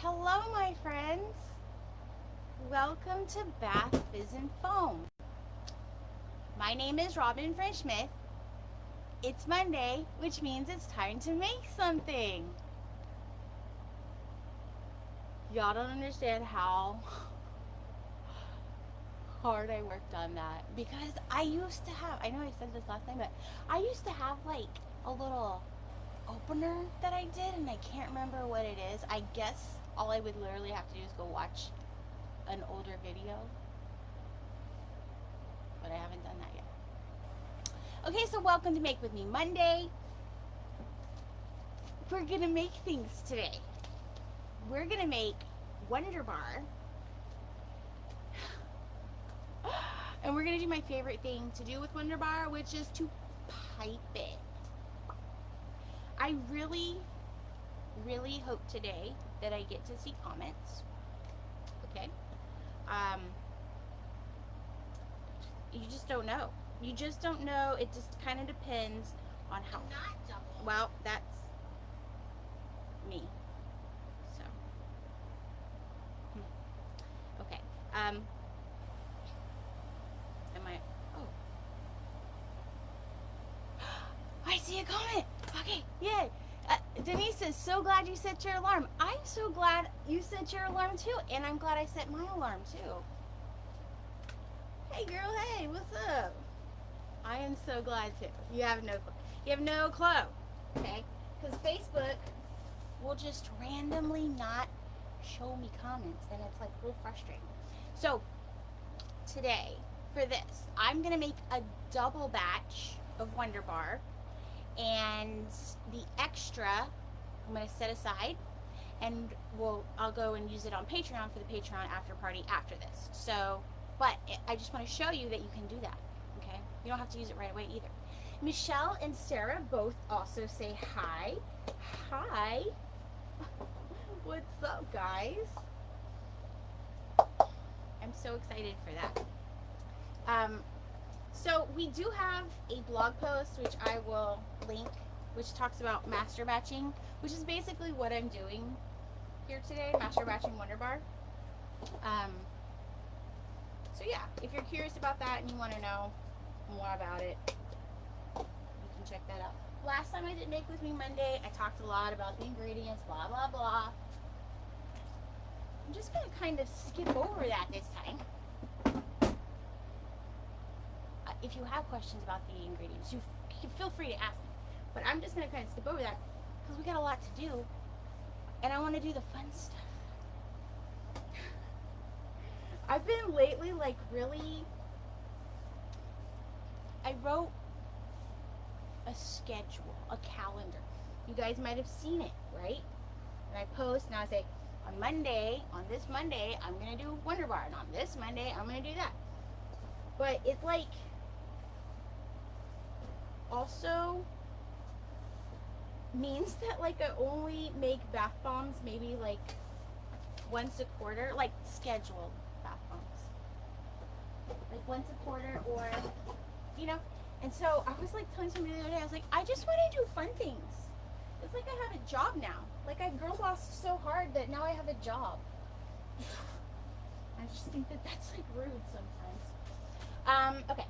Hello, my friends. Welcome to Bath Fizz and Foam. My name is Robin French Smith. It's Monday, which means it's time to make something. Y'all don't understand how hard I worked on that, because I used to have, I know I said this last time, but I used to have like a little opener that I did, and I can't remember what it is. I guess all I would literally have to do is go watch an older video, but I haven't done that yet. Okay, so welcome to Make With Me Monday. We're gonna make things today. We're gonna make WonderBar, and we're gonna do my favorite thing to do with WonderBar, which is to pipe it. I really hope today that I get to see comments. Okay. You just don't know. You just don't know. It just kind of depends on how. Not double. Well, that's me. So. Okay. Am I? Oh. I see a comment. Okay. Yay. Denise says, so glad you set your alarm. I'm so glad you set your alarm too, and I'm glad I set my alarm too. Hey girl, hey, what's up? I am so glad too. You have no clue. You have no clue, okay? Because Facebook will just randomly not show me comments, and it's like real frustrating. So today, for this, I'm gonna make a double batch of WonderBar. And the extra I'm going to set aside, and I'll go and use it on Patreon for the Patreon after party after this. So, but I just want to show you that you can do that, okay? You don't have to use it right away either. Michelle and Sarah both also say hi. Hi. What's up, guys? I'm so excited for that. So we do have a blog post, which I will link, which talks about master batching, which is basically what I'm doing here today, master batching WonderBar. So yeah, if you're curious about that and you want to know more about it, you can check that out. Last time I did Make With Me Monday, I talked a lot about the ingredients, blah, blah, blah. I'm just going to kind of skip over that this time. If you have questions about the ingredients, you can feel free to ask me. But I'm just going to kind of skip over that because we got a lot to do, and I want to do the fun stuff. I've been lately like really, I wrote a schedule, a calendar. You guys might have seen it, right? And I post and I say, on this Monday, I'm going to do WonderBar, and on this Monday, I'm going to do that. But it's like, also means that like I only make bath bombs maybe like once a quarter, like scheduled bath bombs, like once a quarter, or you know. And so I was like telling somebody the other day, I was like, I just want to do fun things. It's like I have a job now. Like I girl bossed so hard that now I have a job. I just think that that's like rude sometimes. Okay.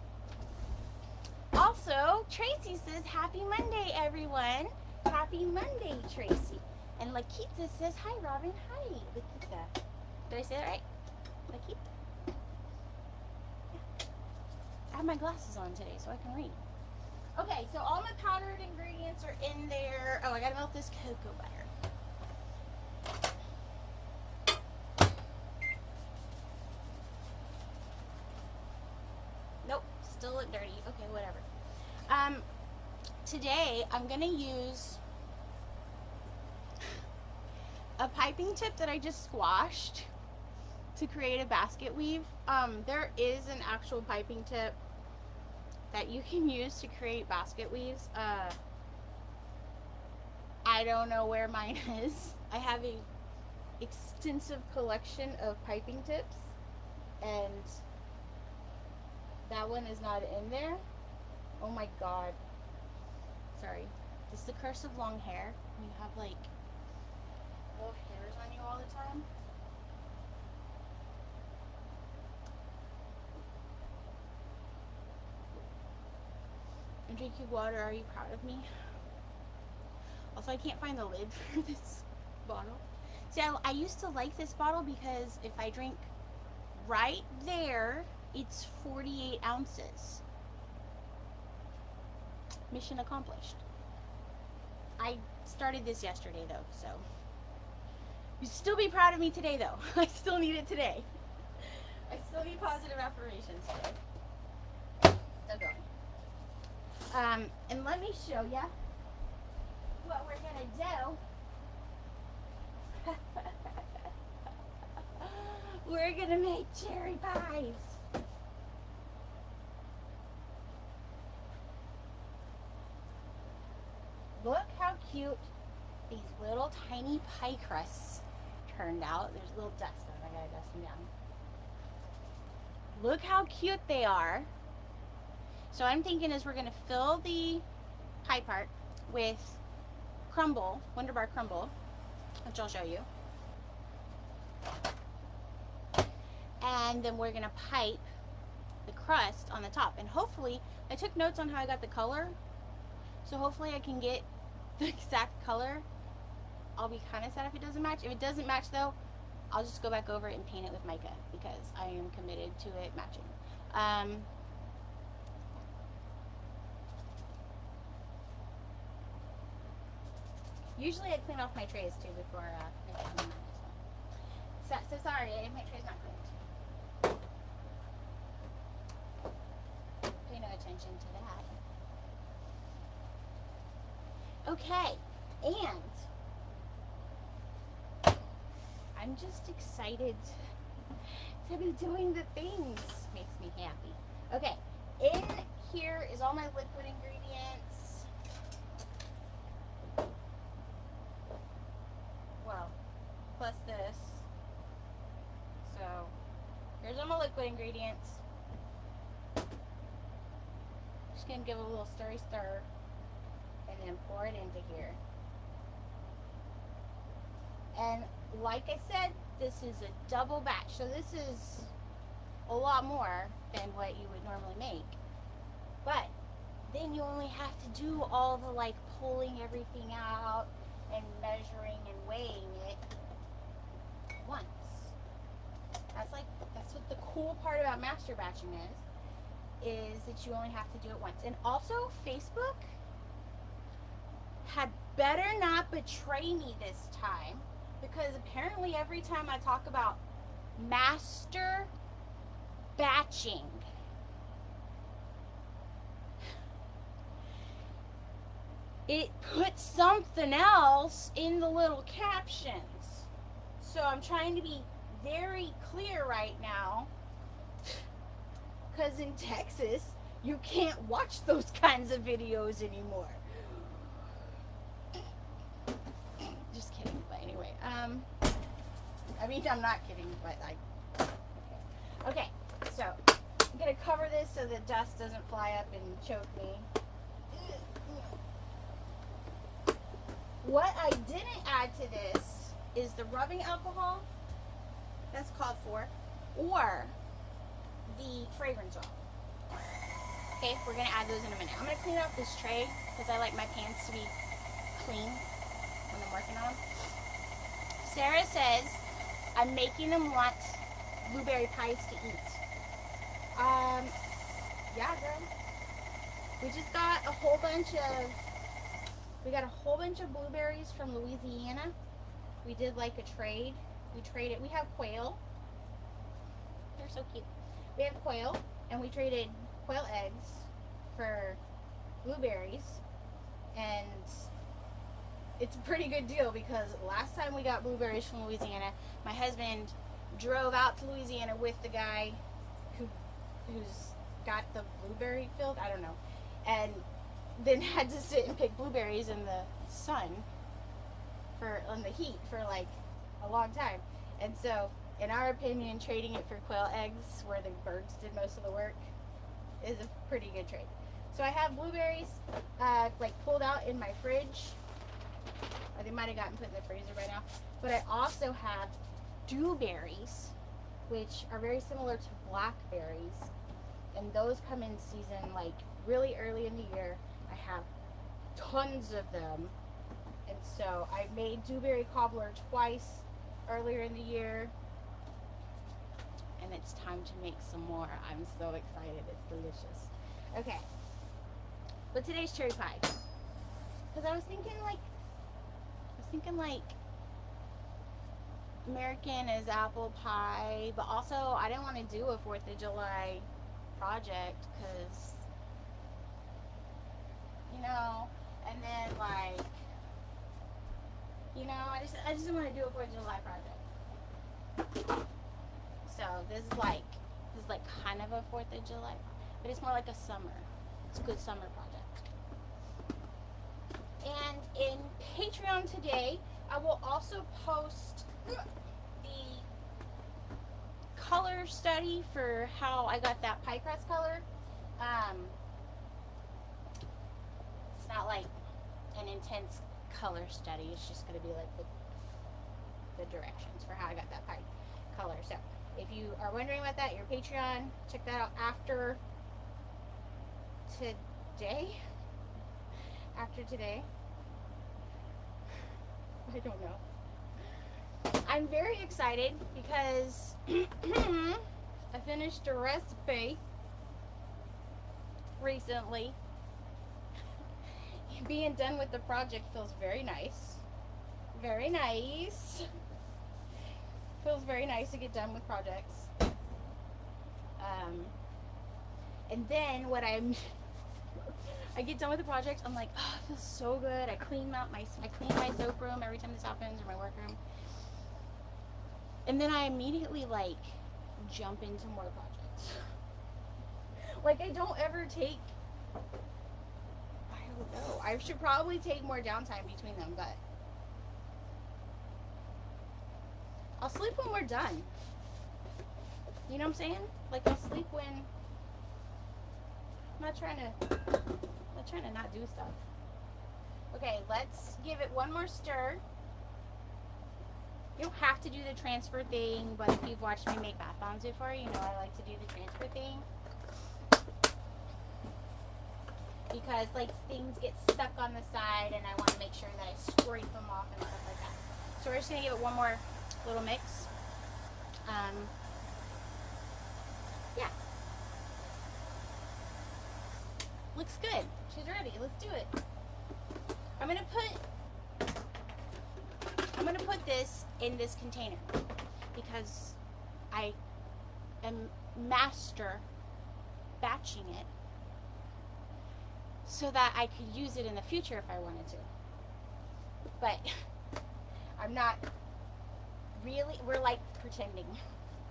Also, Tracy says, happy Monday, everyone. Happy Monday, Tracy. And Lakita says, hi, Robin. Hi, Lakita. Did I say that right? Lakita? Yeah. I have my glasses on today so I can read. Okay, so all my powdered ingredients are in there. Oh, I gotta melt this cocoa butter. Nope, still look dirty. Okay, whatever. Today I'm gonna use a piping tip that I just squashed to create a basket weave. There is an actual piping tip that you can use to create basket weaves. I don't know where mine is. I have a extensive collection of piping tips, and that one is not in there. Oh my god. Sorry. This is the curse of long hair. When you have like little hairs on you all the time. I'm drinking water. Are you proud of me? Also, I can't find the lid for this bottle. See, I used to like this bottle because if I drink right there, it's 48 ounces. Mission accomplished. I started this yesterday though, so you'd still be proud of me today though. I still need it today. I still need positive affirmations today. Still going. And let me show you what we're gonna do. We're gonna make cherry pies. Look how cute these little tiny pie crusts turned out. There's a little dust on them. I gotta dust them down. Look how cute they are. So I'm thinking is we're gonna fill the pie part with crumble, WonderBar crumble, which I'll show you. And then we're gonna pipe the crust on the top. And hopefully, I took notes on how I got the color. So hopefully I can get the exact color. I'll be kind of sad if it doesn't match. If it doesn't match though, I'll just go back over it and paint it with mica because I am committed to it matching. Usually I clean off my trays too before making them. So sorry, my tray's not cleaned. Pay no attention to that. Okay, and I'm just excited to be doing the things. Makes me happy. Okay, in here is all my liquid ingredients. Well, plus this. So, here's all my liquid ingredients. Just gonna give it a little stir and then pour it into here. And like I said, this is a double batch. So this is a lot more than what you would normally make. But then you only have to do all the like pulling everything out and measuring and weighing it once. That's what the cool part about master batching is that you only have to do it once. And also Facebook had better not betray me this time, because apparently every time I talk about master batching, it puts something else in the little captions. So I'm trying to be very clear right now, because in Texas you can't watch those kinds of videos anymore. Just kidding, but anyway, I mean, I'm not kidding, but okay, so I'm gonna cover this so the dust doesn't fly up and choke me. What I didn't add to this is the rubbing alcohol that's called for, or the fragrance oil. Okay, we're gonna add those in a minute. I'm gonna clean up this tray because I like my pans to be clean when I'm working on them. Sarah says I'm making them want blueberry pies to eat. Yeah, girl. We just got a whole bunch of blueberries from Louisiana. We did like a trade. We traded. We have quail. They're so cute. We have quail, and we traded quail eggs for blueberries, and it's a pretty good deal because last time we got blueberries from Louisiana, my husband drove out to Louisiana with the guy who's got the blueberry field, I don't know, and then had to sit and pick blueberries in the sun in the heat for like a long time. And so, in our opinion, trading it for quail eggs where the birds did most of the work is a pretty good trade. So I have blueberries like pulled out in my fridge. Or they might have gotten put in the freezer by now. But I also have dewberries, which are very similar to blackberries. And those come in season like really early in the year. I have tons of them. And so I made dewberry cobbler twice earlier in the year. And it's time to make some more. I'm so excited. It's delicious. Okay. But today's cherry pie. Because I was thinking like American is apple pie, but also I didn't want to do a 4th of July project because, you know, and then like, you know, I just didn't want to do a 4th of July project. So this is like kind of a 4th of July, but it's more like a summer. It's a good summer project. And in Patreon today, I will also post the color study for how I got that pie crust color. It's not like an intense color study. It's just going to be like the directions for how I got that pie color. So if you are wondering about that, your Patreon, check that out after today. After today. I don't know. I'm very excited because I finished a recipe recently. Being done with the project feels very nice. Very nice. Feels very nice to get done with projects. And then what I get done with the project, I'm like, oh, it feels so good. I clean my soap room every time this happens, or my workroom. And then I immediately like jump into more projects. Like I don't ever take, I don't know. I should probably take more downtime between them, but I'll sleep when we're done. You know what I'm saying? Like I'll sleep when I'm not trying to not do stuff. Okay, let's give it one more stir. You don't have to do the transfer thing, but if you've watched me make bath bombs before, you know I like to do the transfer thing. Because like things get stuck on the side and I want to make sure that I scrape them off and stuff like that. So we're just going to give it one more little mix. Yeah. Looks good. She's ready. Let's do it. I'm gonna put this in this container because I am master batching it so that I could use it in the future if I wanted to. But I'm not really, we're like pretending.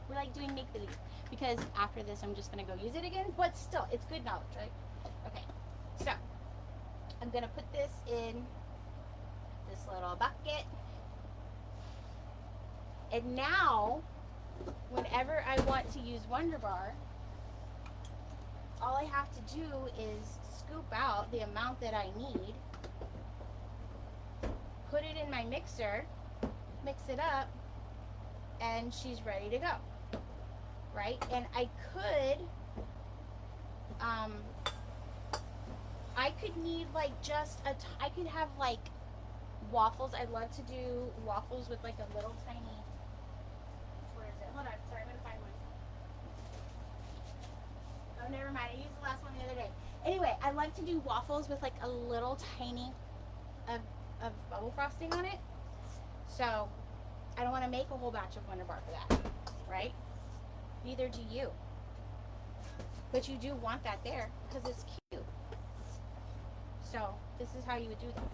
We're like doing make-believe because after this I'm just gonna go use it again, but still, it's good knowledge, right? Okay, so I'm gonna put this in this little bucket. And now, whenever I want to use WonderBar, all I have to do is scoop out the amount that I need, put it in my mixer, mix it up, and she's ready to go, right? And I could need like I could have like waffles. I'd love to do waffles with like a little tiny, where is it? Hold on, sorry, I'm gonna find one. Oh, never mind, I used the last one the other day. Anyway, I like to do waffles with like a little tiny of bubble frosting on it. So I don't want to make a whole batch of WonderBar for that, right? Neither do you. But you do want that there because it's cute. So this is how you would do that.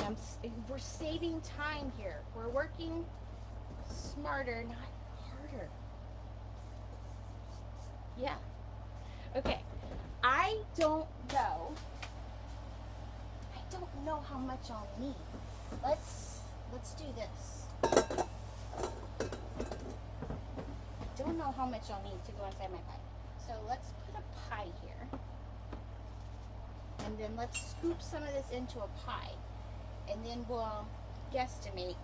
And we're saving time here. We're working smarter, not harder. Yeah. Okay. I don't know how much I'll need. Let's do this. I don't know how much I'll need to go inside my pie. So let's put a pie here. And then let's scoop some of this into a pie. And then we'll guesstimate.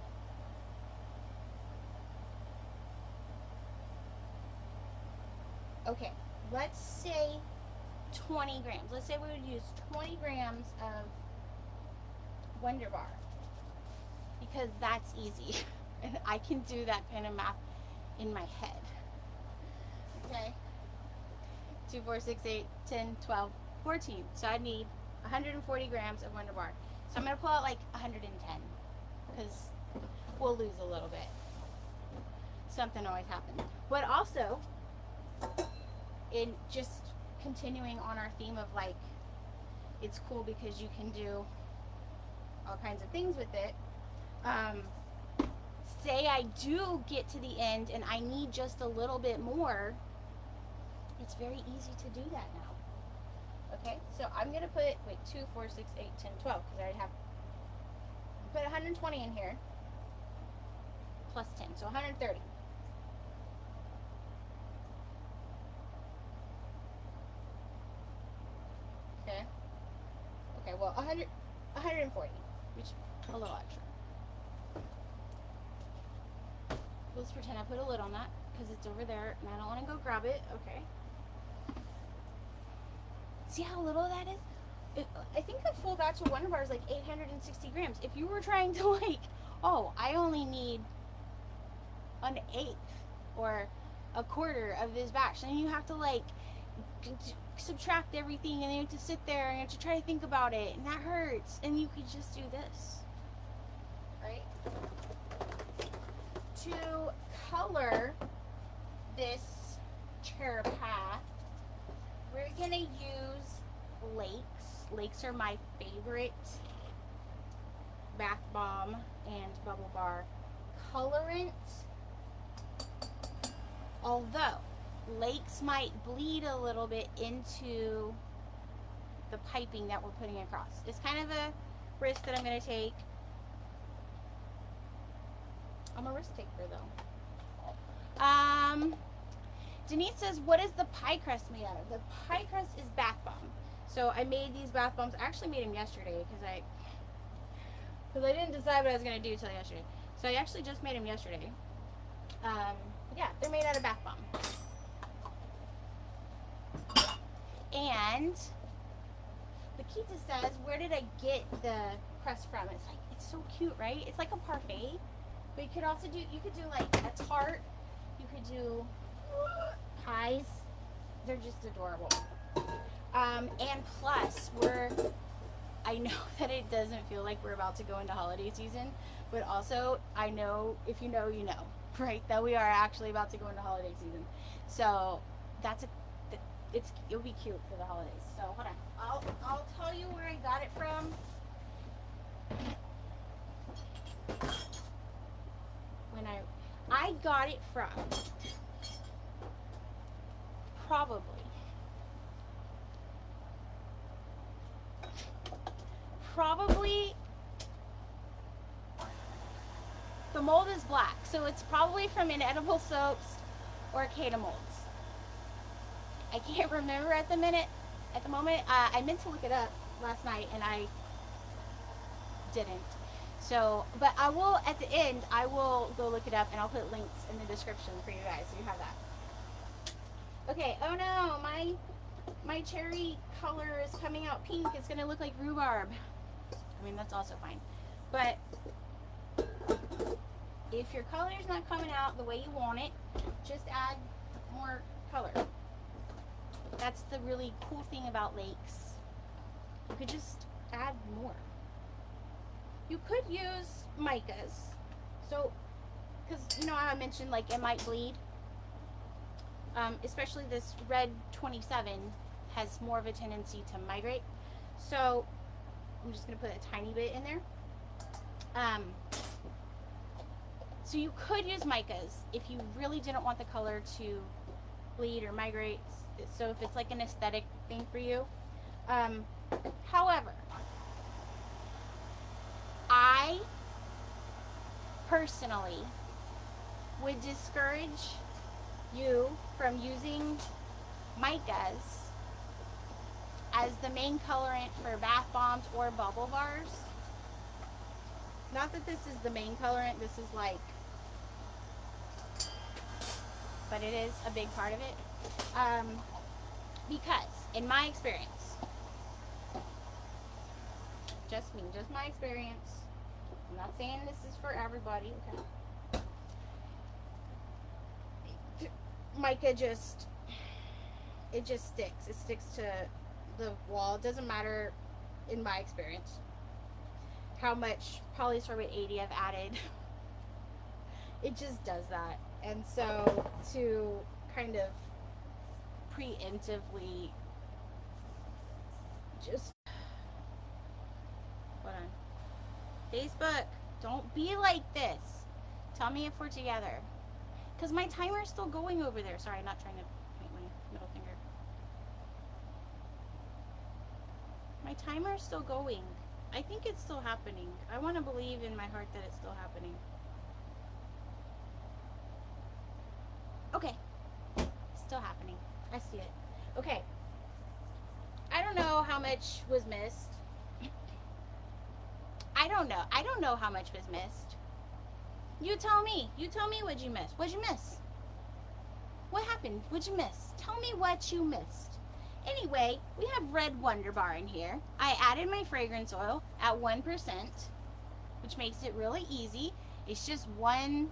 Okay, let's say 20 grams. Let's say we would use 20 grams of WonderBar, because that's easy. And I can do that kind of math in my head. Okay? 2, 4, 6, 8, 10, 12, 14. So I need 140 grams of WonderBar. So I'm going to pull out like 110, because we'll lose a little bit. Something always happens. But also, in just continuing on our theme of like, it's cool because you can do all kinds of things with it. Say I do get to the end and I need just a little bit more, it's very easy to do that now. Okay, so I'm going to put, 2, 4, 6, 8, 10, 12, because I already have, put 120 in here, plus 10, so 130. Okay, okay, well, 140, which is a little extra. Let's pretend I put a lid on that, because it's over there, and I don't want to go grab it. Okay. See how little that is? I think a full batch of WonderBar is like 860 grams. If you were trying to like, oh, I only need an eighth or a quarter of this batch, then you have to like subtract everything, and you have to sit there and you have to try to think about it, and that hurts. And you could just do this, right? To color this chair path, we're gonna use Lakes. Lakes are my favorite bath bomb and bubble bar colorant. Although Lakes might bleed a little bit into the piping that we're putting across. It's kind of a risk that I'm gonna take. I'm a risk taker though. Denise says, what is the pie crust made out of? The pie crust is bath bomb. So I made these bath bombs. I actually made them yesterday because I didn't decide what I was going to do till yesterday. So I actually just made them yesterday. Yeah, they're made out of bath bomb. And Lakita says, where did I get the crust from? It's like, it's so cute, right? It's like a parfait. But you could also do, you could do like a tart. You could do pies. They're just adorable. And plus, I know that it doesn't feel like we're about to go into holiday season, but also I know, if you know, you know, right? That we are actually about to go into holiday season. So it'll be cute for the holidays. So hold on, I'll tell you where I got it from. When I got it from probably the mold is black, so it's probably from Inedible Soaps or Cada molds. I can't remember at the moment. I meant to look it up last night and I didn't. So, but I will, at the end, I will go look it up and I'll put links in the description for you guys so you have that. Okay, oh no, my cherry color is coming out pink. It's gonna look like rhubarb. I mean, that's also fine. But if your color is not coming out the way you want it, just add more color. That's the really cool thing about Lakes. You could just add more. You could use micas. So, because you know how I mentioned like it might bleed. Especially this red 27 has more of a tendency to migrate. So I'm just going to put a tiny bit in there. So you could use micas if you really didn't want the color to bleed or migrate. So if it's like an aesthetic thing for you. However, I personally would discourage you from using micas as the main colorant for bath bombs or bubble bars. Not that this is the main colorant, this is like, but it is a big part of it. Because, in my experience, just me, just my experience, I'm not saying this is for everybody, okay? Mica just, it just sticks. It sticks to the wall. It doesn't matter, in my experience, how much polysorbate 80 I've added. It just does that. And so to kind of preemptively just, hold on. Facebook, don't be like this. Tell me if we're together. Because my timer's still going over there. Sorry, I'm not trying to paint my middle finger. My timer's still going. I think it's still happening. I want to believe in my heart that it's still happening. Okay. Still happening. I see it. Okay. I don't know how much was missed. I don't know. I don't know how much was missed. You tell me. You tell me what you missed. What'd you miss? What happened? What'd you miss? Tell me what you missed. Anyway, we have red WonderBar in here. I added my fragrance oil at 1%, which makes it really easy. It's just 1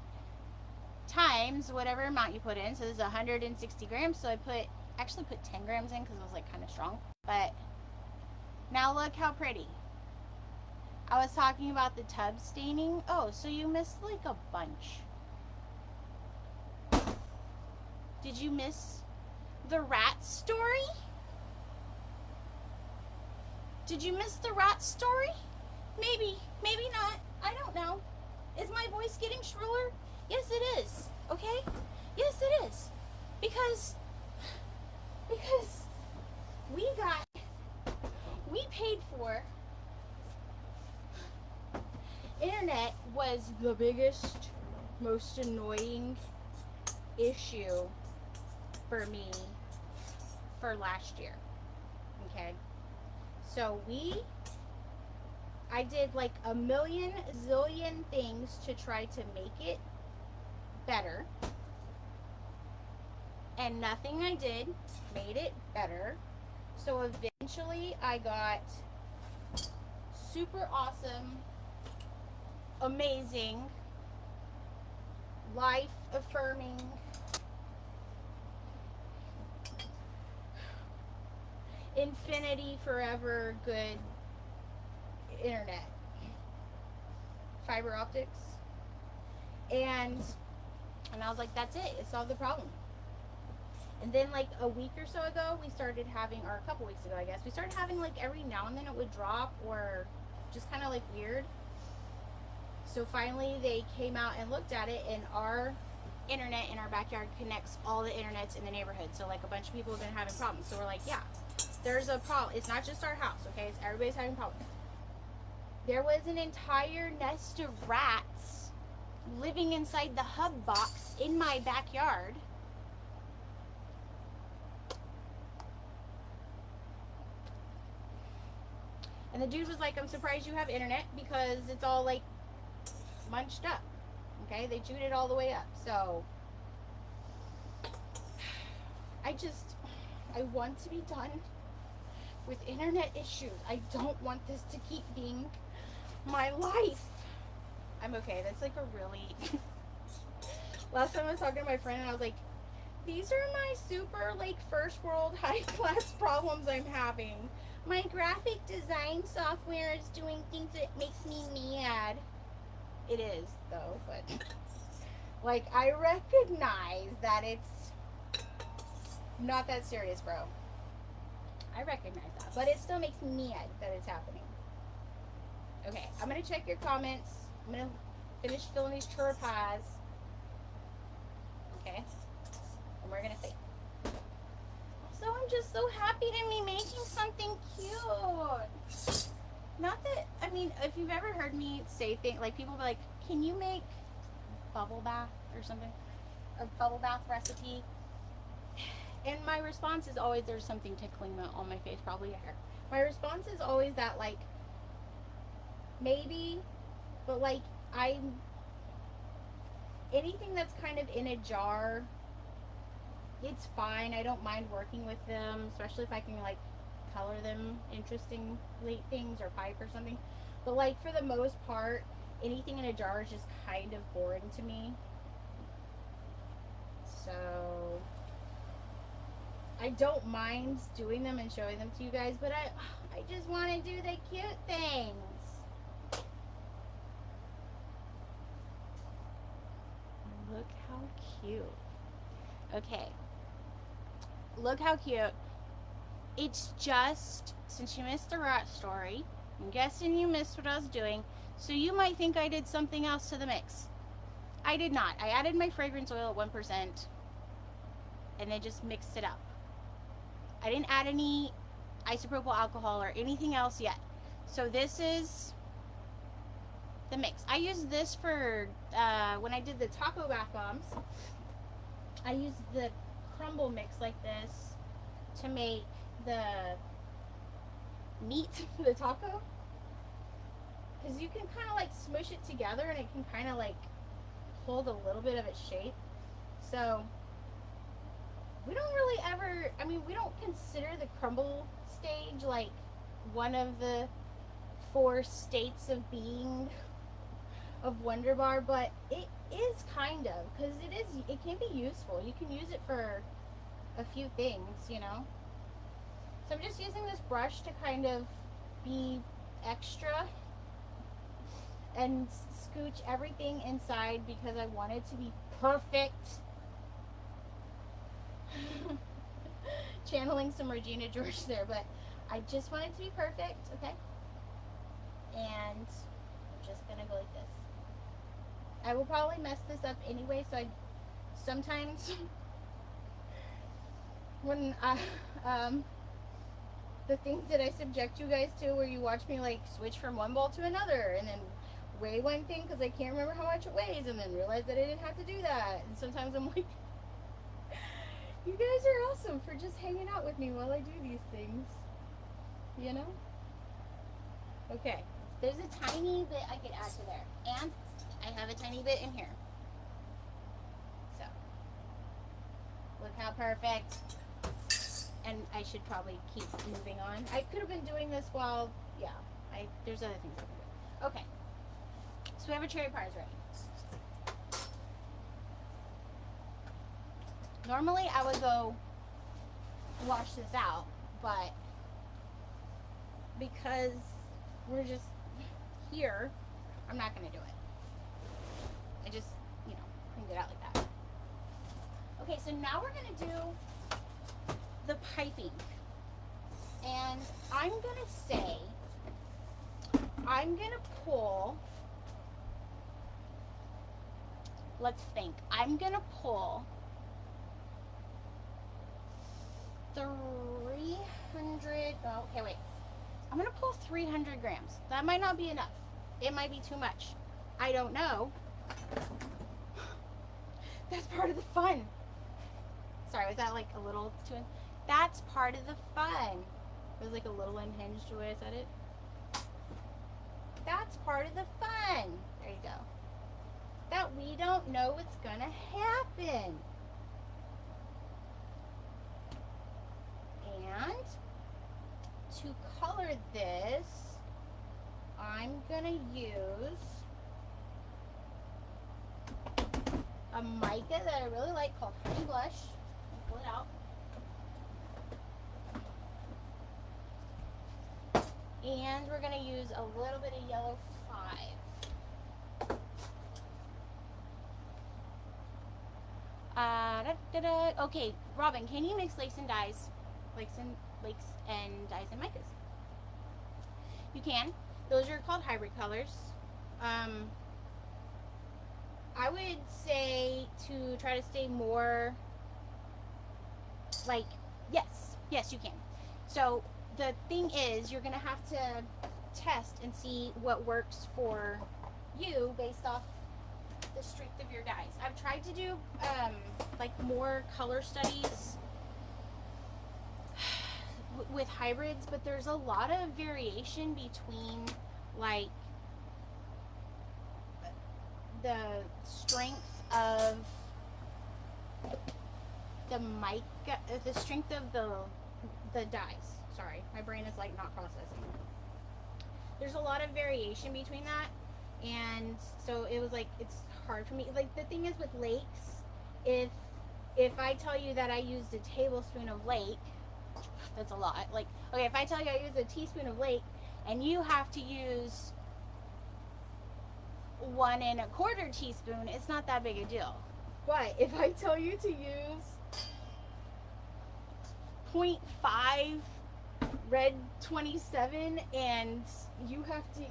times whatever amount you put in. So this is 160 grams. So I actually put 10 grams in because it was like kind of strong. But now look how pretty. I was talking about the tub staining. Oh, so you missed like a bunch. Did you miss the rat story? Did you miss the rat story? Maybe, maybe not. I don't know. Is my voice getting shriller? Yes, it is. Okay? Yes, it is. Because we paid for, internet was the biggest, most annoying issue for me for last year. Okay? So I did like a million zillion things to try to make it better. And nothing I did made it better. So eventually I got super awesome, amazing, life affirming, infinity forever good internet, fiber optics, and I was like, that's it, it solved the problem. And then like a week or so ago, we started having, or a couple weeks ago I guess, we started having like every now and then it would drop or just kind of like weird. So finally they came out and looked at it, and our internet in our backyard connects all the internets in the neighborhood. So like a bunch of people have been having problems. So we're like, yeah, there's a problem. It's not just our house, okay? It's everybody's having problems. There was an entire nest of rats living inside the hub box in my backyard. And the dude was like, I'm surprised you have internet because it's all like munched up. Okay, they chewed it all the way up. So I want to be done with internet issues. I don't want this to keep being my life. I'm okay. That's like a really last time I was talking to my friend and I was like, these are my super like first world high class problems I'm having. My graphic design software is doing things that makes me mad. It is though, but like I recognize that it's not that serious, bro. I recognize that, but it still makes me mad that it's happening. Okay, I'm gonna check your comments. I'm gonna finish filling these churro pies. Okay, and we're gonna see. So I'm just so happy to be making something cute. Not that, I mean, if you've ever heard me say things, like people be like, can you make bubble bath or something? A bubble bath recipe? And my response is always, there's something tickling on my face, probably hair. My response is always that, like, maybe, but like, anything that's kind of in a jar it's fine. I don't mind working with them, especially if I can like color them interesting things or pipe or something. But like for the most part, anything in a jar is just kind of boring to me. So I don't mind doing them and showing them to you guys, but I just want to do the cute things. Look how cute. Okay. Look how cute. It's just, since you missed the rat story, I'm guessing you missed what I was doing, so you might think I did something else to the mix. I did not. I added my fragrance oil at 1% and then just mixed it up. I didn't add any isopropyl alcohol or anything else yet. So this is the mix. I used this for when I did the taco bath bombs. I used the crumble mix like this to make the meat for the taco, because you can kind of like smush it together and it can kind of like hold a little bit of its shape. So we don't really ever, I mean, we don't consider the crumble stage like one of the 4 states of being of WonderBar, but it is kind of, because it can be useful. You can use it for a few things, you know. So I'm just using this brush to kind of be extra and scooch everything inside because I want it to be perfect. Channeling some Regina George there, but I just want it to be perfect, okay? And I'm just gonna go like this. I will probably mess this up anyway, so sometimes when the things that I subject you guys to, where you watch me like switch from one bowl to another and then weigh one thing because I can't remember how much it weighs and then realize that I didn't have to do that. And sometimes I'm like, you guys are awesome for just hanging out with me while I do these things, you know? Okay, there's a tiny bit I could add to there, and I have a tiny bit in here. So, look how perfect. And I should probably keep moving on. I could have been doing this while, yeah, there's other things I can do. Okay, so we have our cherry pies ready. Normally I would go wash this out, but because we're just here, I'm not going to do it. I just, you know, cleaned it out like that. Okay, so now we're going to do the piping. And I'm going to say, I'm going to pull, let's think, I'm going to pull 300, oh, okay, wait. I'm going to pull 300 grams. That might not be enough. It might be too much. I don't know. That's part of the fun. Sorry, was that like a little too, that's part of the fun. It was like a little unhinged the way I said it. That's part of the fun. There you go. That we don't know what's going to happen. And to color this, I'm going to use a mica that I really like called Honey Blush. Pull it out. And we're going to use a little bit of yellow 5. Okay, Robin, can you mix lace and dyes? Lakes and dyes and micas. You can. Those are called hybrid colors. I would say to try to stay more like, yes, you can. So the thing is, you're gonna have to test and see what works for you based off the strength of your dyes. I've tried to do like more color studies with hybrids, but there's a lot of variation between like the strength of the the strength of the dyes. Sorry, my brain is like not processing. There's a lot of variation between that, and so it was like it's hard for me. Like the thing is with lakes, if I tell you that I used a tablespoon of lake, that's a lot. Like, okay, if I tell you I used a teaspoon of lake and you have to use 1 1/4 teaspoon, it's not that big a deal. But if I tell you to use 0.5 red 27 and you have to,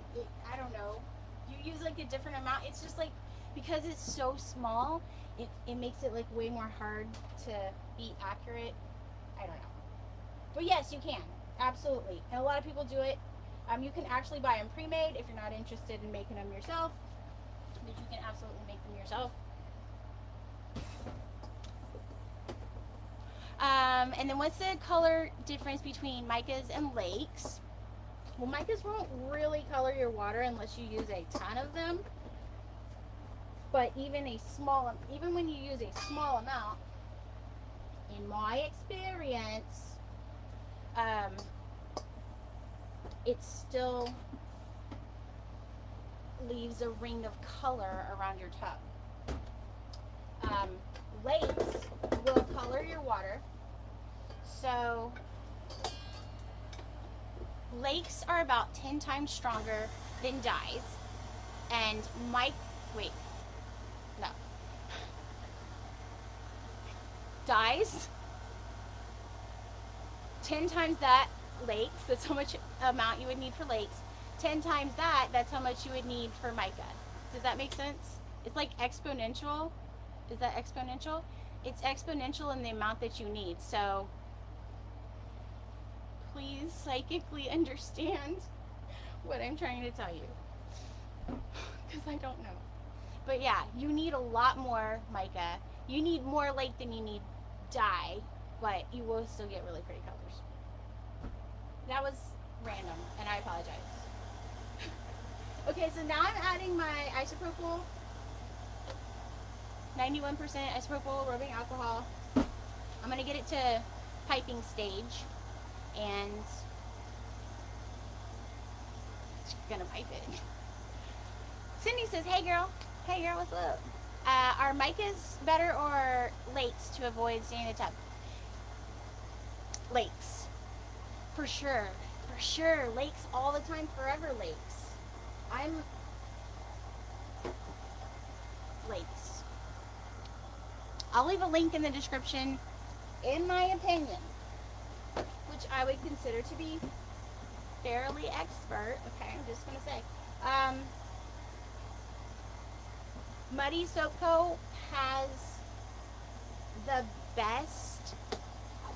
I don't know, you use like a different amount, it's just like, because it's so small, it makes it like way more hard to be accurate. I don't know. But yes, you can. Absolutely. And a lot of people do it. You can actually buy them pre-made if you're not interested in making them yourself. But you can absolutely make them yourself. And then what's the color difference between micas and lakes? Well, micas won't really color your water unless you use a ton of them. But even when you use a small amount, in my experience, it still leaves a ring of color around your tub. Lakes will color your water. So lakes are about 10 times stronger than dyes. And dyes, 10 times that lakes, that's how much amount you would need for lakes. 10 times that, that's how much you would need for mica. Does that make sense? It's like exponential. Is that exponential? It's exponential in the amount that you need. So please psychically understand what I'm trying to tell you, because I don't know. But yeah, you need a lot more mica. You need more lake than you need dye, but you will still get really pretty colors. That was random, and I apologize. Okay, so now I'm adding my isopropyl, 91% isopropyl rubbing alcohol. I'm going to get it to piping stage, and just going to pipe it. Cindy says, hey girl, what's up? Are micas better or lakes to avoid staying in the tub? Lakes. For sure. Lakes all the time, forever lakes. Lakes. I'll leave a link in the description, in my opinion, which I would consider to be fairly expert. Okay, I'm just going to say. Muddy Soap Co. has the best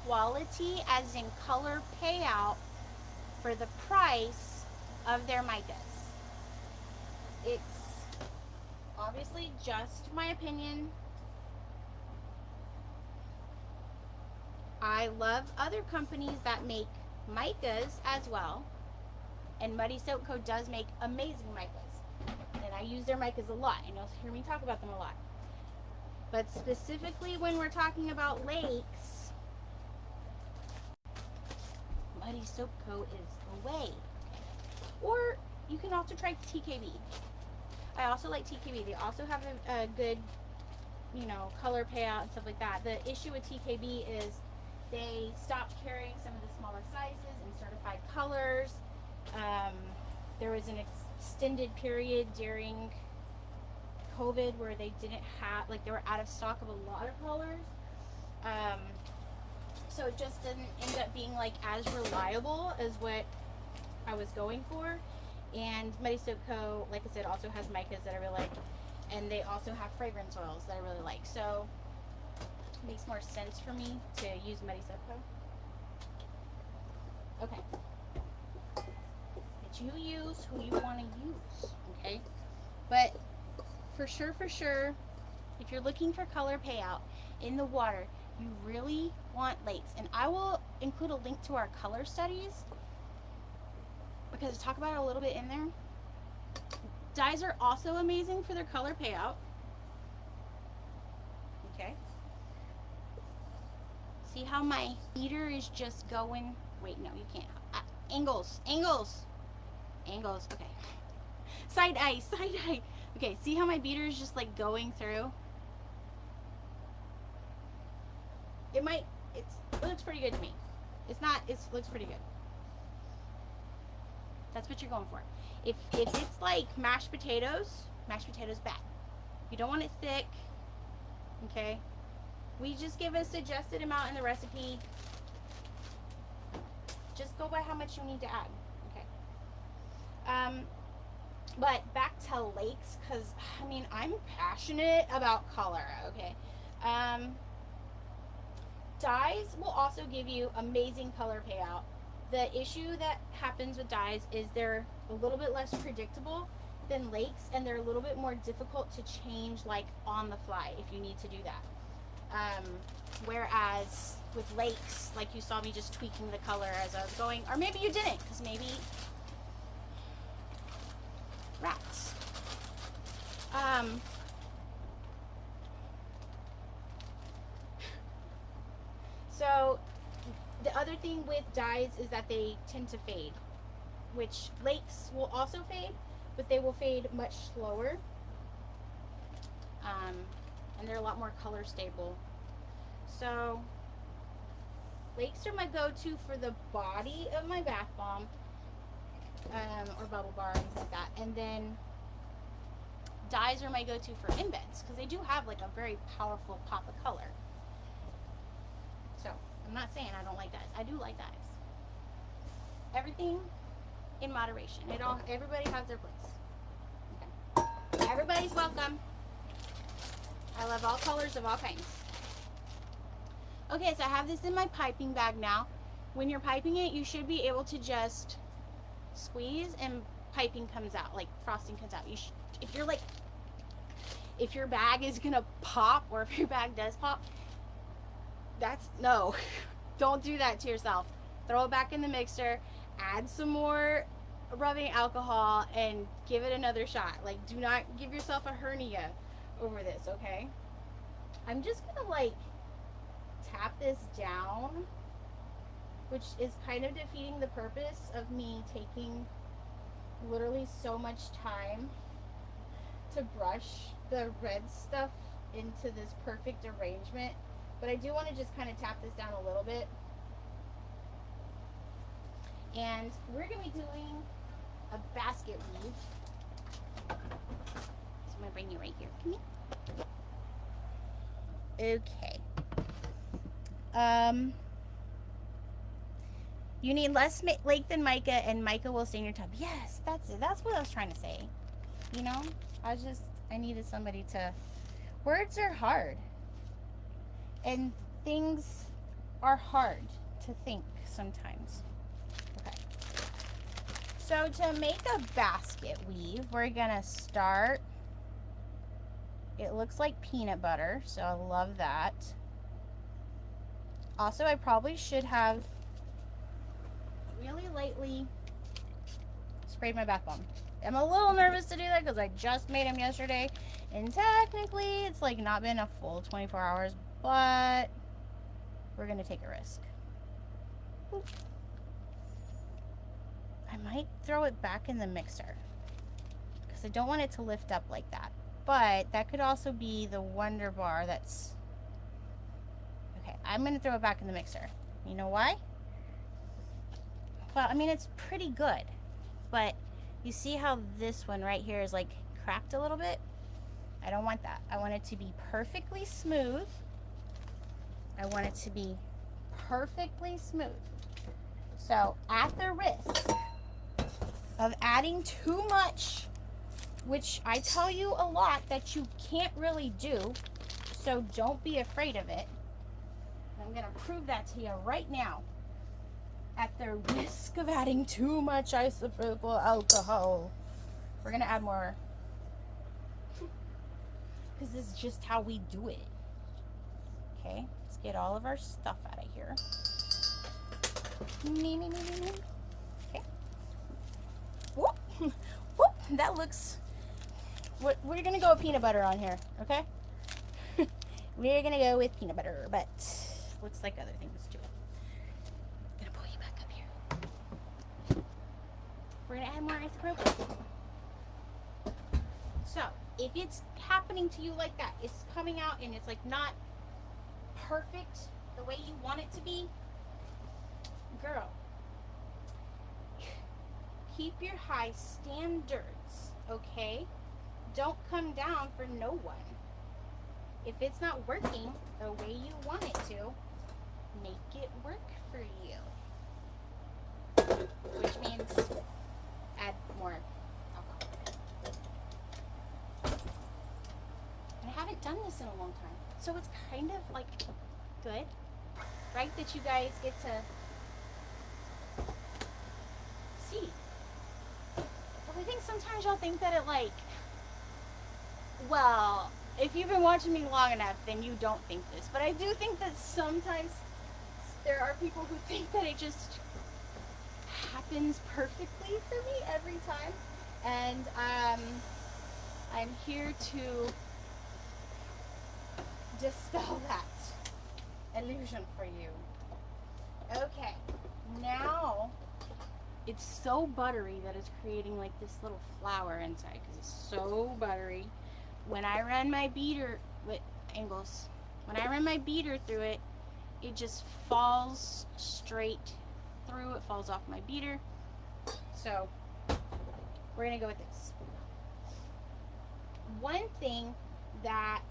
quality, as in color payout, for the price of their micas. It's obviously just my opinion. I love other companies that make micas as well, and Muddy Soap Co. does make amazing micas, and I use their micas a lot, and you'll hear me talk about them a lot. But specifically when we're talking about lakes, Muddy Soap Co. is the way. Or you can also try TKB. I also like TKB. They also have a good, color payout and stuff like that. The issue with TKB is they stopped carrying some of the smaller sizes and certified colors. There was an extended period during COVID where they didn't have, they were out of stock of a lot of colors. So it just didn't end up being as reliable as what I was going for. And Muddy Soap Co., like I said, also has micas that I really like, and they also have fragrance oils that I really like. So it makes more sense for me to use Muddy Soap Co. Okay. But you use who you want to use, okay? But for sure, if you're looking for color payout in the water, you really want lakes. And I will include a link to our color studies, because I talk about it a little bit in there. Dyes are also amazing for their color payout. Okay. See how my beater is just going? Wait, no, you can't. Angles. Okay. Side eye. Okay, see how my beater is just like going through? It looks pretty good to me. It looks pretty good. That's what you're going for. If it's like mashed potatoes bad. You don't want it thick, okay? We just give a suggested amount in the recipe. Just go by how much you need to add, okay? But back to lakes, because, I mean, I'm passionate about color, okay? Dyes will also give you amazing color payout. The issue that happens with dyes is they're a little bit less predictable than lakes, and they're a little bit more difficult to change like on the fly if you need to do that. Whereas with lakes, like you saw me just tweaking the color as I was going, or maybe you didn't, because maybe rats. So the other thing with dyes is that they tend to fade, which lakes will also fade, but they will fade much slower. And they're a lot more color stable. So lakes are my go-to for the body of my bath bomb, or bubble bar, things like that. And then dyes are my go-to for embeds, because they do have like a very powerful pop of color. So I'm not saying I don't like dyes. I do like dyes. Everything in moderation. Everybody has their place. Okay. Everybody's welcome. I love all colors of all kinds. Okay, so I have this in my piping bag now. When you're piping it, you should be able to just squeeze and piping comes out, like frosting comes out. If your bag is gonna pop, or if your bag does pop, no, don't do that to yourself. Throw it back in the mixer, add some more rubbing alcohol, and give it another shot. Like, do not give yourself a hernia over this, okay? I'm just gonna like tap this down, which is kind of defeating the purpose of me taking literally so much time to brush the red stuff into this perfect arrangement. But I do want to just kind of tap this down a little bit. And we're going to be doing a basket weave. So I'm going to bring you right here. Come here. Okay. You need less lake than mica, and mica will stain your tub. Yes, that's it. That's what I was trying to say. You know, I needed somebody to... Words are hard. And things are hard to think sometimes. Okay. So to make a basket weave, we're gonna start... It looks like peanut butter, so I love that. Also, I probably should have really lightly sprayed my bath bomb. I'm a little nervous to do that because I just made them yesterday, and technically it's like not been a full 24 hours, but we're gonna take a risk. Oop. I might throw it back in the mixer because I don't want it to lift up like that, but that could also be the WonderBar that's... Okay, I'm gonna throw it back in the mixer. You know why? Well, I mean, it's pretty good, but you see how this one right here is like cracked a little bit? I don't want that. I want it to be perfectly smooth. I want it to be perfectly smooth. So at the risk of adding too much, which I tell you a lot that you can't really do, so don't be afraid of it. I'm gonna prove that to you right now. At the risk of adding too much isopropyl alcohol, we're gonna add more, because this is just how we do it. Okay, let's get all of our stuff out of here. Okay. Whoop. Whoop. That looks... We're gonna go with peanut butter on here, okay? We're gonna go with peanut butter, but looks like other things too. I'm gonna pull you back up here. We're gonna add more isopropyl. So if it's happening to you like that, it's coming out and it's like not perfect the way you want it to be, girl, keep your high standards, okay? Don't come down for no one. If it's not working the way you want it to, make it work for you. Which means add more alcohol. And I haven't done this in a long time, so it's kind of like good, right? That you guys get to see. But I think sometimes y'all think that it like, well, if you've been watching me long enough, then you don't think this. But I do think that sometimes there are people who think that it just happens perfectly for me every time. And I'm here to dispel that illusion for you. Okay, now it's so buttery that it's creating like this little flower inside because it's so buttery. When I run my beater with angles, when I run my beater through it, it just falls straight through. It falls off my beater. So we're gonna go with this. One thing that,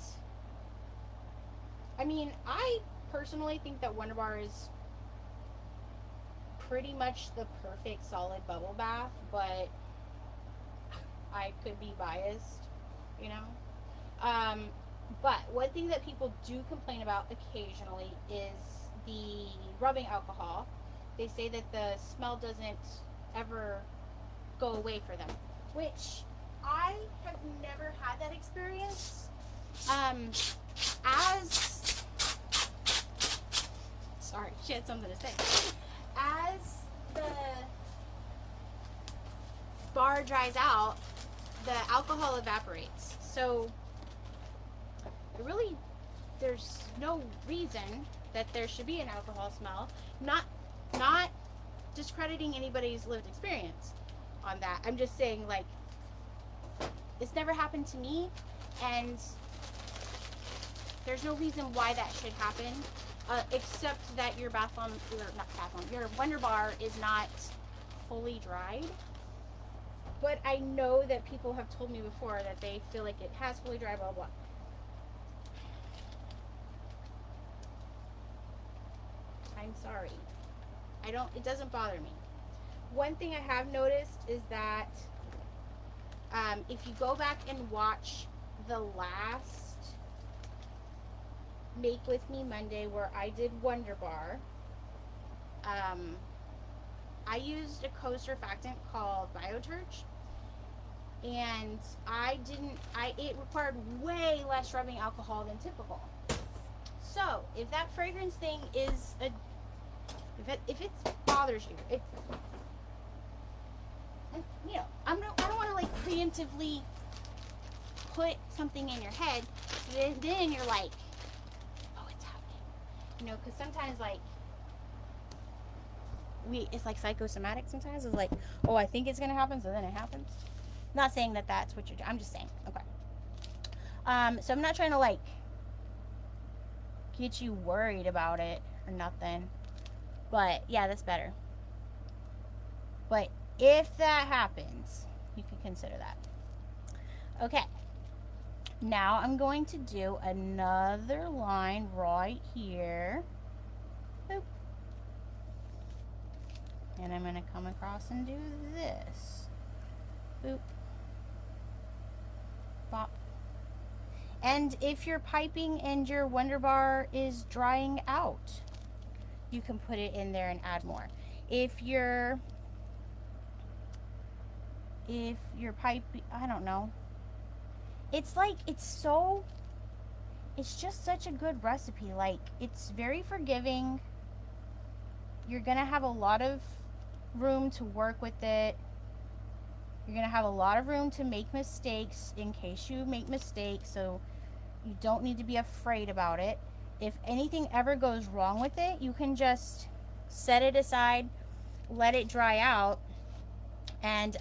I mean, I personally think that WonderBar is pretty much the perfect solid bubble bath, but I could be biased, you know. But one thing that people do complain about occasionally is the rubbing alcohol. They say that the smell doesn't ever go away for them, which I have never had that experience. Sorry, she had something to say. As the bar dries out, the alcohol evaporates. So really, there's no reason that there should be an alcohol smell. Not discrediting anybody's lived experience on that. I'm just saying, like, it's never happened to me, and there's no reason why that should happen, except that your your WonderBar is not fully dried. But I know that people have told me before that they feel like it has fully dried, blah, blah. I'm sorry. It doesn't bother me. One thing I have noticed is that if you go back and watch the last Make With Me Monday where I did WonderBar, I used a co-surfactant called BioTurch, and it required way less rubbing alcohol than typical. So if that fragrance thing is if it bothers you, you know, I don't want to like preemptively put something in your head, so then you're like, oh, it's happening, you know, because sometimes like it's like psychosomatic. Sometimes it's like, oh, I think it's gonna happen, so then it happens. Not saying that that's what you're doing. I'm just saying. Okay. So I'm not trying to like get you worried about it or nothing. But yeah, that's better. But if that happens, you can consider that. Okay. Now I'm going to do another line right here. Boop. And I'm going to come across and do this. Boop. Bop. And if your piping and your WonderBar is drying out, you can put it in there and add more. If your pipe, I don't know. It's like, it's just such a good recipe. Like, it's very forgiving. You're gonna have a lot of room to work with it. You're gonna have a lot of room to make mistakes in case you make mistakes, so you don't need to be afraid about it. if anything ever goes wrong with it, you can just set it aside, let it dry out, and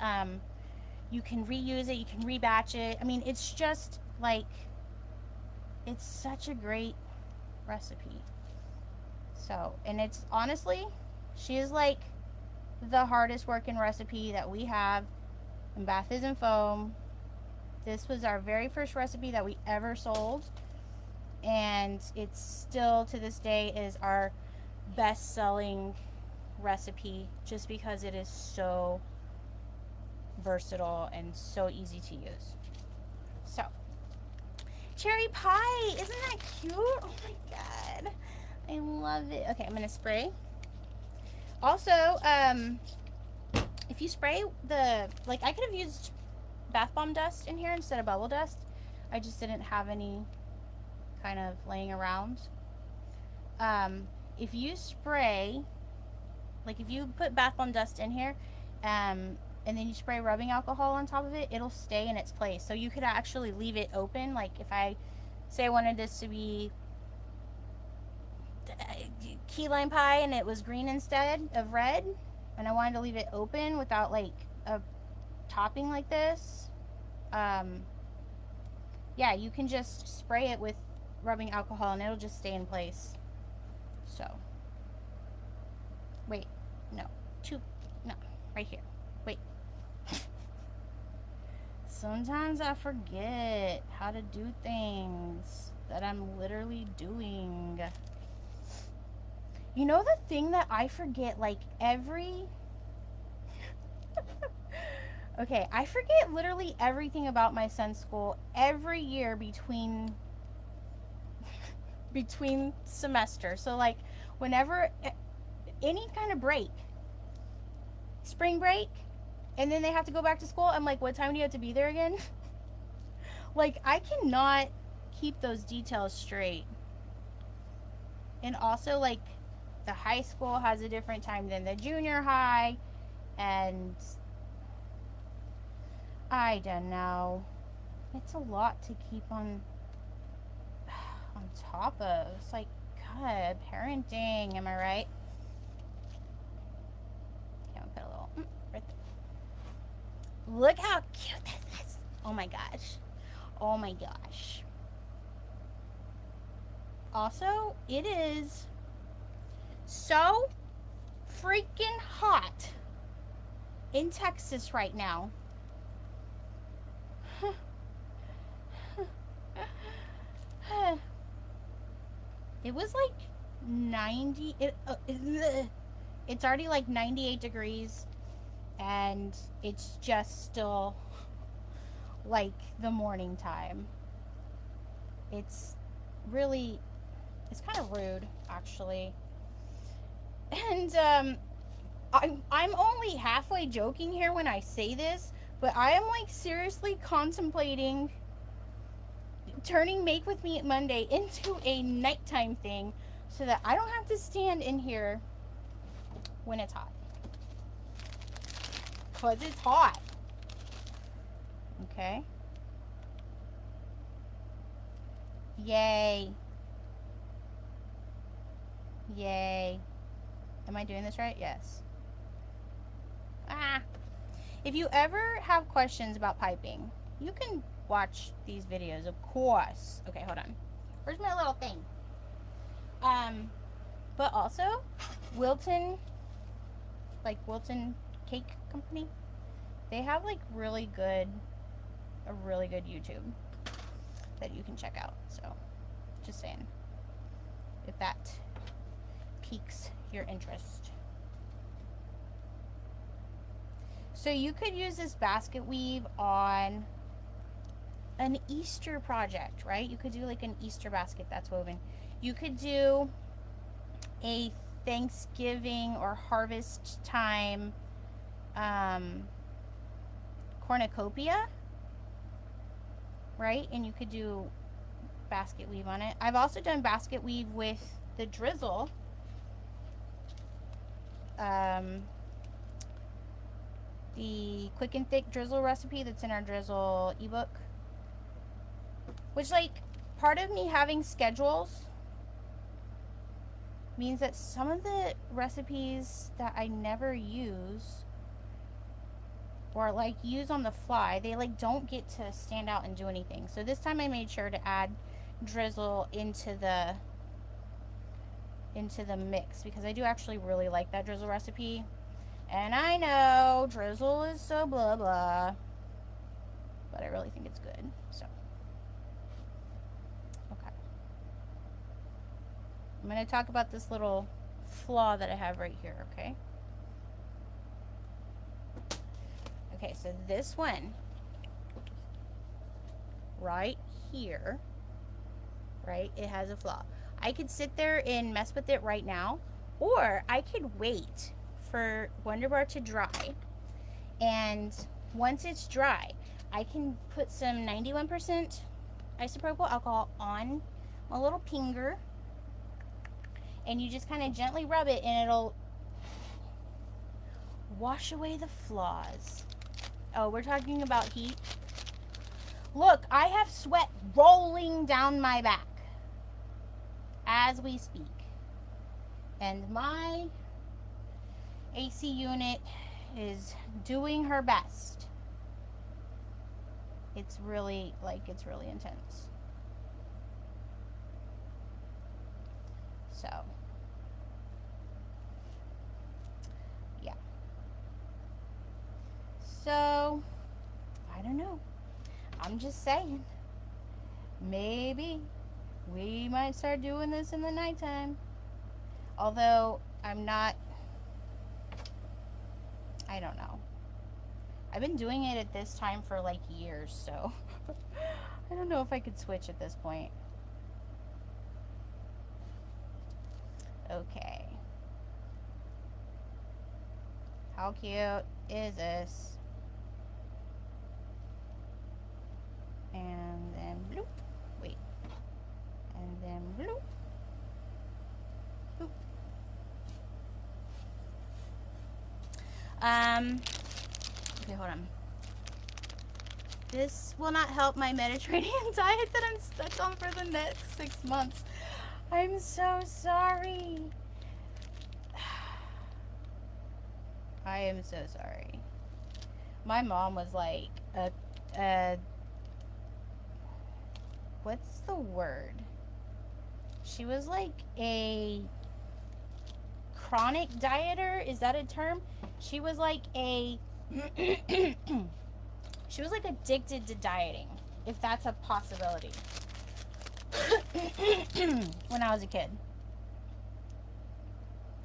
you can reuse it, you can rebatch it. I mean, it's just like, it's such a great recipe. So, and it's honestly, she is like the hardest working recipe that we have in Bathes and Foam. This was our very first recipe that we ever sold, and it's still to this day is our best selling recipe, just because it is so versatile and so easy to use. So, cherry pie, isn't that cute? Oh my god, I love it. Okay, I'm gonna spray. Also, if you spray the, like, I could have used bath bomb dust in here instead of bubble dust. I just didn't have any kind of laying around. If you spray, like if you put bath bomb dust in here, and then you spray rubbing alcohol on top of it, it'll stay in its place. So you could actually leave it open. Like if I say I wanted this to be key lime pie and it was green instead of red, and I wanted to leave it open without like a topping like this, yeah, you can just spray it with rubbing alcohol and it'll just stay in place. So, wait, no, right here, wait. Sometimes I forget how to do things that I'm literally doing. You know the thing that I forget, like every okay, I forget literally everything about my son's school every year between semesters. So like whenever any kind of break, spring break, and then they have to go back to school, I'm like, what time do you have to be there again? Like I cannot keep those details straight. And also like the high school has a different time than the junior high, and I don't know. It's a lot to keep on top of. It's like, God, parenting, am I right? Okay, I'm gonna put a little right there. Look how cute this is. Oh my gosh. Oh my gosh. Also, it is so freaking hot in Texas right now. It was like 90, it's already like 98 degrees, and it's just still like the morning time. It's really, it's kind of rude actually. And I'm only halfway joking here when I say this, but I am like seriously contemplating turning Make With Me Monday into a nighttime thing so that I don't have to stand in here when it's hot. Because it's hot. Okay. Yay. Yay. Am I doing this right? Yes. If you ever have questions about piping, you can watch these videos, of course. Okay, hold on. Where's my little thing? But also, Wilton Cake Company, they have like a really good YouTube that you can check out. So, just saying, if that piques your interest. So you could use this basket weave on an Easter project, right? You could do like an Easter basket that's woven. You could do a Thanksgiving or harvest time cornucopia, right? And you could do basket weave on it. I've also done basket weave with the drizzle. The quick and thick drizzle recipe that's in our drizzle ebook. Which, like, part of me having schedules means that some of the recipes that I never use or like use on the fly, they like don't get to stand out and do anything. So this time I made sure to add drizzle into the mix because I do actually really like that drizzle recipe. And I know drizzle is so blah blah, but I really think it's good. So okay, I'm going to talk about this little flaw that I have right here, okay? Okay, so this one right here, right, it has a flaw. I could sit there and mess with it right now, or I could wait for WonderBar to dry, and once it's dry, I can put some 91% isopropyl alcohol on my little finger, and you just kind of gently rub it, and it'll wash away the flaws. Oh, we're talking about heat. Look, I have sweat rolling down my back as we speak. And my AC unit is doing her best. It's really intense. So, yeah. So, I don't know. I'm just saying. Maybe we might start doing this in the nighttime. Although, I don't know. I've been doing it at this time for like years, so I don't know if I could switch at this point. Okay. How cute is this? And then bloop. Wait. And then bloop. Boop. Okay, hold on. This will not help my Mediterranean diet that I'm stuck on for the next 6 months. I'm so sorry. I am so sorry. My mom was like what's the word? She was like a chronic dieter. Is that a term? She was like she was like addicted to dieting, if that's a possibility. When I was a kid.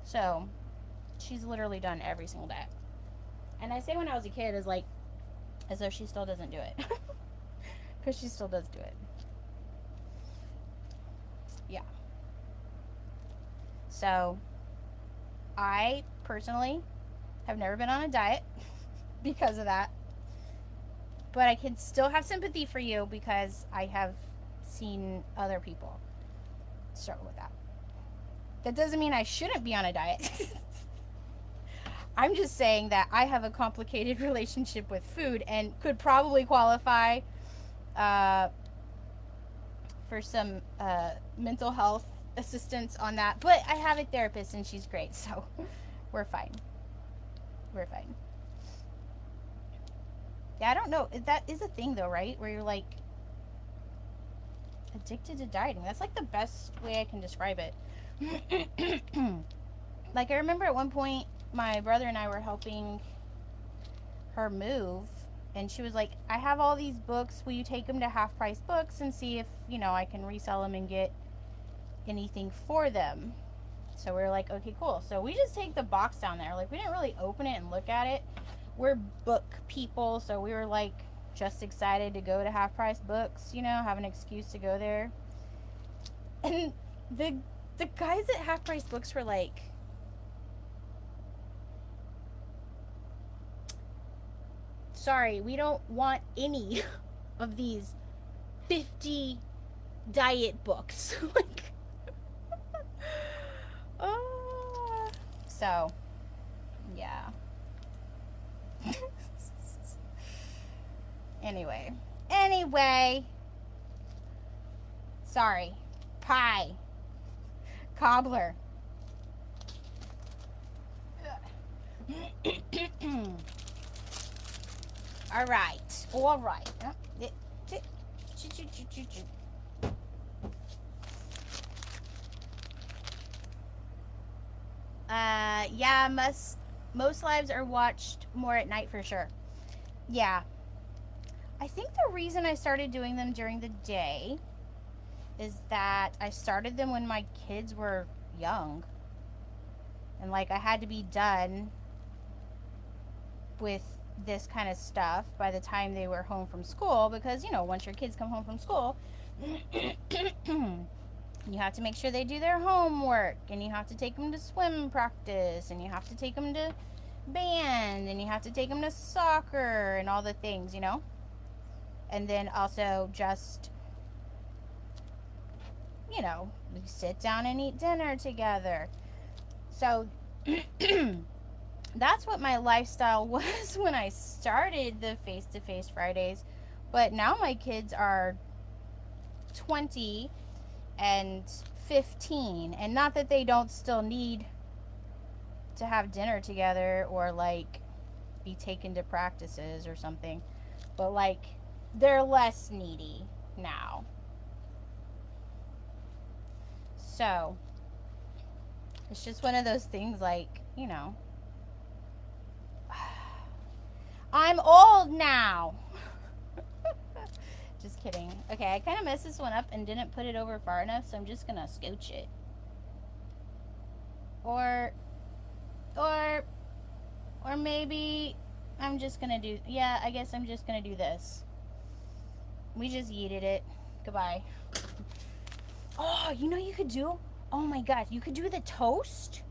So, she's literally done every single day. And I say when I was a kid as like, as though she still doesn't do it. Because she still does do it. Yeah. So, I personally have never been on a diet because of that. But I can still have sympathy for you because I have seen other people struggle with that. That doesn't mean I shouldn't be on a diet. I'm just saying that I have a complicated relationship with food and could probably qualify for some mental health assistance on that. But I have a therapist and she's great, so we're fine. We're fine. Yeah, I don't know. That is a thing though, right? Where you're like addicted to dieting. That's like the best way I can describe it. Like I remember at one point my brother and I were helping her move, and she was like, I have all these books, will you take them to Half Price Books and see if, you know, I can resell them and get anything for them? So we were like, okay, cool. So we just take the box down there. Like we didn't really open it and look at it. We're book people, so we were like just excited to go to Half Price Books, you know, have an excuse to go there. And the guys at Half Price Books were like, sorry, we don't want any of these 50 diet books. Like, so, yeah. Anyway. Sorry. Pie. Cobbler. All right. All right. Yeah, most lives are watched more at night for sure. Yeah. I think the reason I started doing them during the day is that I started them when my kids were young. And like I had to be done with this kind of stuff by the time they were home from school, because you know, once your kids come home from school, you have to make sure they do their homework, and you have to take them to swim practice, and you have to take them to band, and you have to take them to soccer and all the things, you know. And then also just, you know, we sit down and eat dinner together. So that's what my lifestyle was when I started the face-to-face Fridays. But now my kids are 20 and 15, and not that they don't still need to have dinner together or like be taken to practices or something, but like they're less needy now. So it's just one of those things, like, you know, I'm old now. Just kidding. Okay, I kind of messed this one up and didn't put it over far enough, so I'm just gonna scooch it. Or maybe I'm just gonna do, yeah, I guess I'm just gonna do this. We just yeeted it. Goodbye. Oh, you know you could do? Oh my god, you could do the toast.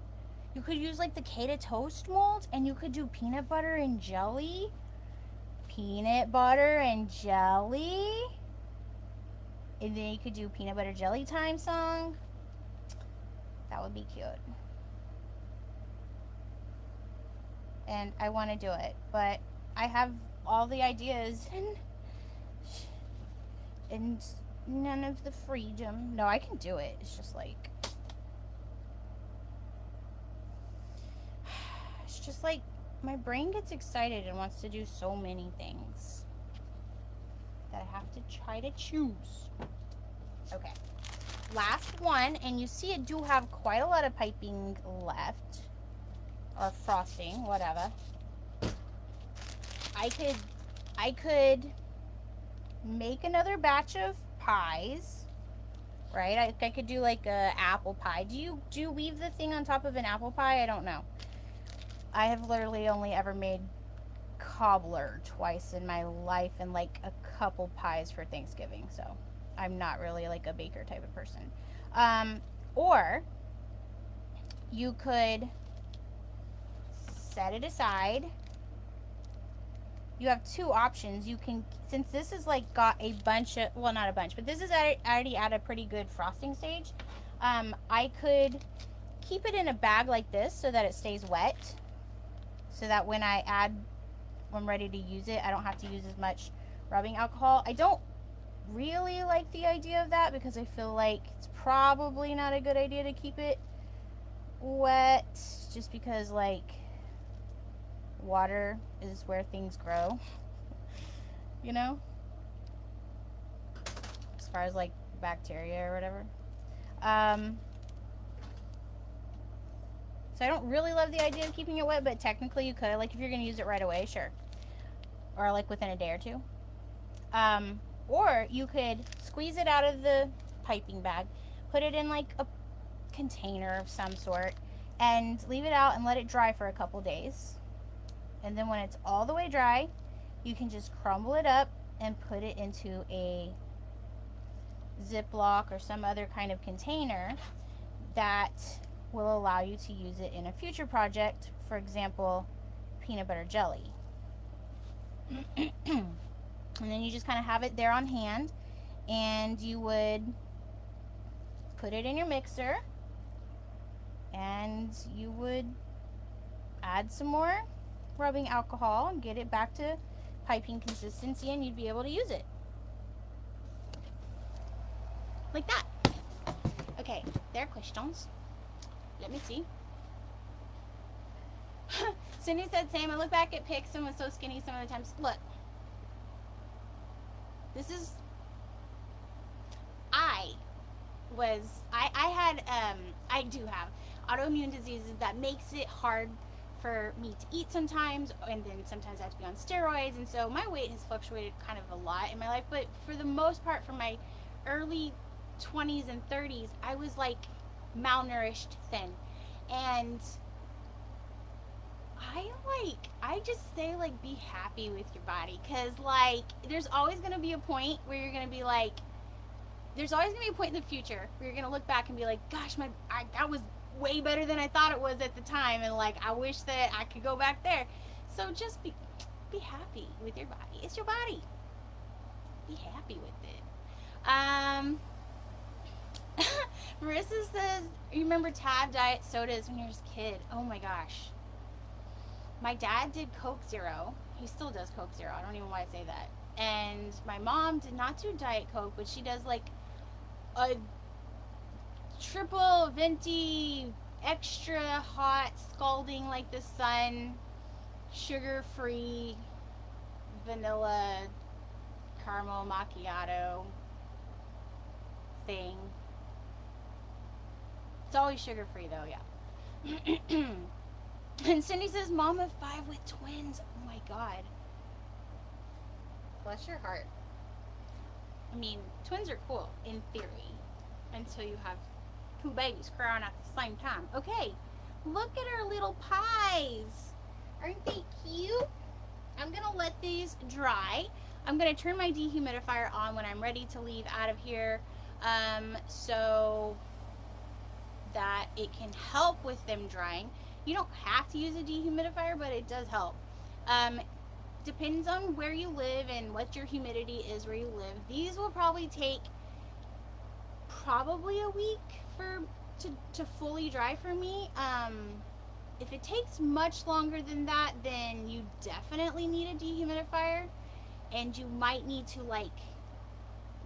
You could use like the K toast mold, and you could do peanut butter and jelly. Peanut butter and jelly. And then you could do peanut butter jelly time song. That would be cute. And I want to do it, but I have all the ideas and none of the freedom. No, I can do it. It's just like, it's just like my brain gets excited and wants to do so many things that I have to try to choose. Okay, last one, and you see I do have quite a lot of piping left, or frosting, whatever. I could make another batch of pies, right? I could do like a apple pie. Do you weave the thing on top of an apple pie? I don't know. I have literally only ever made cobbler twice in my life, and like a couple pies for Thanksgiving, so I'm not really like a baker type of person. Or you could set it aside. You have two options. You can, since this is like got a bunch of, well, not a bunch, but this is already at a pretty good frosting stage. I could keep it in a bag like this so that it stays wet, so that when I'm ready to use it, I don't have to use as much rubbing alcohol. I don't really like the idea of that, because I feel like it's probably not a good idea to keep it wet, just because like water is where things grow, you know, as far as like bacteria or whatever. So I don't really love the idea of keeping it wet, but technically you could, like if you're going to use it right away, sure. Or like within a day or two. Or you could squeeze it out of the piping bag, put it in like a container of some sort, and leave it out and let it dry for a couple days. And then when it's all the way dry, you can just crumble it up and put it into a Ziploc or some other kind of container that will allow you to use it in a future project. For example, peanut butter jelly. And then you just kind of have it there on hand, and you would put it in your mixer, and you would add some more rubbing alcohol and get it back to piping consistency, and you'd be able to use it like that. Okay, there are questions. Let me see. Cindy said, same. I look back at pics and was so skinny some of the times. Look, this is, I do have autoimmune diseases that makes it hard for me to eat sometimes, and then sometimes I have to be on steroids, and so my weight has fluctuated kind of a lot in my life, but for the most part, from my early 20s and 30s, I was like malnourished, thin, and I just say, like, be happy with your body, because, like, there's always going to be a point where you're going to be like, there's always going to be a point in the future where you're going to look back and be like, gosh, that was way better than I thought it was at the time, and, like, I wish that I could go back there. So just be happy with your body. It's your body. Be happy with it. Marissa says, you remember Tab diet sodas when you were a kid? Oh my gosh. My dad did Coke Zero. He still does Coke Zero. I don't even know why I say that. And my mom did not do Diet Coke, but she does like a triple venti, extra hot, scalding like the sun, sugar-free, vanilla, caramel macchiato thing. It's always sugar-free though, yeah. And Cindy says, Mom of 5 with twins. Oh my God. Bless your heart. I mean, twins are cool, in theory. Until you have 2 babies crying at the same time. Okay, look at our little pies. Aren't they cute? I'm going to let these dry. I'm going to turn my dehumidifier on when I'm ready to leave out of here. So that it can help with them drying. You don't have to use a dehumidifier, but it does help. Depends on where you live and what your humidity is where you live. These will probably take a week to fully dry for me. If it takes much longer than that, then you definitely need a dehumidifier, and you might need to like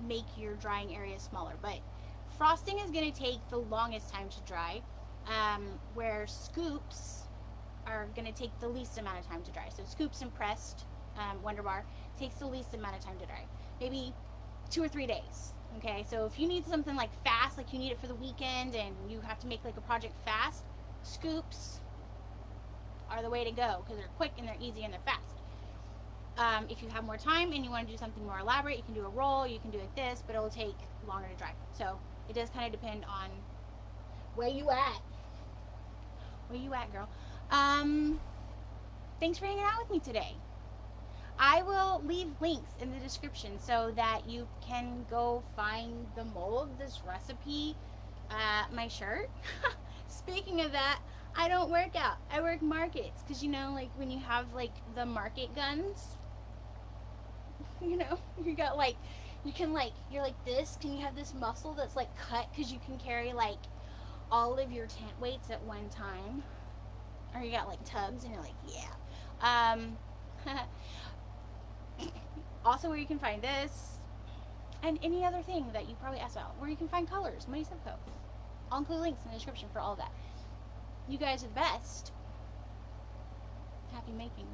make your drying area smaller. But frosting is going to take the longest time to dry, where scoops are going to take the least amount of time to dry. So scoops and pressed WonderBar takes the least amount of time to dry, maybe 2 or 3 days. Okay, so if you need something like fast, like you need it for the weekend and you have to make like a project fast, scoops are the way to go because they're quick and they're easy and they're fast. If you have more time and you want to do something more elaborate, you can do a roll, you can do like this, but it'll take longer to dry. So it does kind of depend on where you at. Where you at, girl? Thanks for hanging out with me today. I will leave links in the description so that you can go find the mold, this recipe, my shirt. Speaking of that, I don't work out. I work markets, because you know, like when you have like the market guns, you know, you got like, you can like, you're like this, can you have this muscle that's like cut because you can carry like all of your tent weights at one time, or you got like tubs and you're like, yeah. Also, where you can find this and any other thing that you probably asked about, where you can find colors, Money Subco. I'll include links in the description for all of that. You guys are the best. Happy making.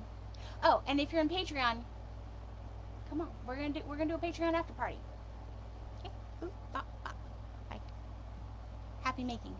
Oh, and if you're on Patreon, come on, we're gonna do a Patreon after party. Okay. Bye. Happy making.